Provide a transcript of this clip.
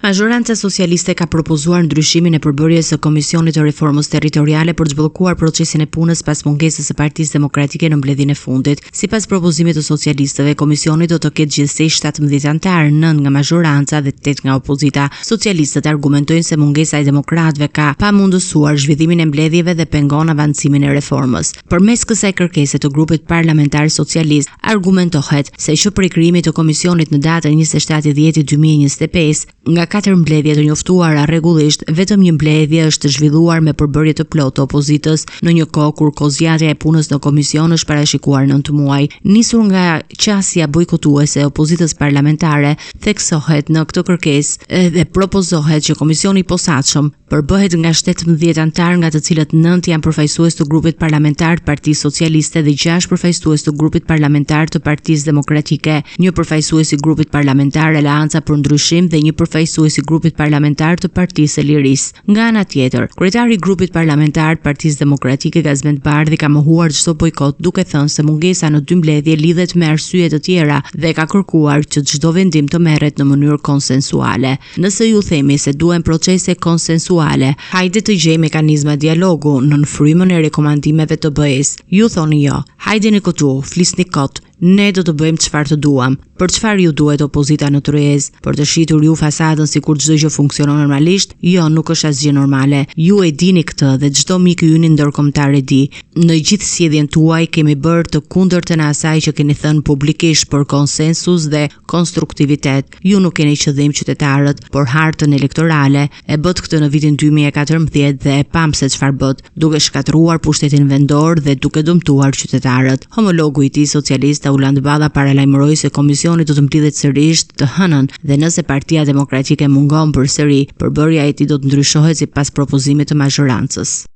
Majoranca socialiste ka propozuar ndryshimin e përbërjes së Komisionit të Reformës Territoriale për të zhvillkuar procesin e punës pas mungesës së Partisë Demokratike në mbledhjen e fundit. Sipas propozimit të socialistëve, komisioni do të ketë gjithsej 17 anëtar, 9 nga majoranca dhe 8 nga opozita. Socialistët argumentojnë se mungesa e demokratëve ka pamundësuar zhvillimin e mbledhjeve dhe pengon avancimin e reformës. Përmes kësaj kërkese të grupit parlamentar socialist, argumentohet se që prej krijimit të komisionit në datën 27/10/2025, nga 4 mbledhje të njoftuara rregullisht, vetëm një mbledhje është zhvilluar me përbërje të plotë të opozitës në një kohë kur kozjatja e punës në komision është parashikuar në 9 muaj. Nisur nga qasja bojkotuese e opozitës parlamentare, theksohet në këtë kërkesë dhe propozohet që komisioni i posaçëm përbëhet nga 17 anëtar, nga të cilët 9 janë përfaqësues të grupit parlamentar të Partisë Socialiste dhe 6 përfaqësues të grupit parlamentar të Partisë Demokratike, një përfaqësues i grupit parlamentar Aleanca për Ndryshim dhe një përfaqësues i grupit parlamentar të Partisë së Lirisë. Nga ana tjetër, kryetari i grupit parlamentar të Partisë Demokratike Gazmend Bardhi ka mohuar çdo bojkot, duke thënë se mungesa në 2 mbledhje lidhet me arsye të tjera dhe ka kërkuar që çdo vendim të merret në mënyrë konsensuale. Nëse ju themi se duhen procese konsensuale, hajde të gjejmë mekanizma dialogu në frymën e rekomandimeve të BE-s. Ju thoni jo, hajdeni këtu, flisni kot. Ne do të bëjmë çfarë të duam. Për çfarë ju duhet opozita në tryezë? Për të shitur ju fasadën sikur çdo gjë funksionon normalisht? Jo, nuk është asgjë normale. Ju e dini këtë dhe çdo mik ynë ndërkombëtar e di. Në gjithë sjelljen tuaj kemi bërë të kundërtën e asaj që keni thënë publikisht për konsensus dhe konstruktivitet. Ju nuk keni qëllim qytetarët, por hartën elektorale. E bët këtë në vitin 2014 dhe e pam se çfarë bët, duke shkatëruar pushtetin vendor dhe duke dëmtuar qytetarët. Homologu i tij socialist Uland Balla paralajmëroi se komisioni do të mblidhet sërish të hënën dhe nëse Partia Demokratike mungon përsëri, përbërja e tij do të ndryshohet sipas propozimit të majorancës.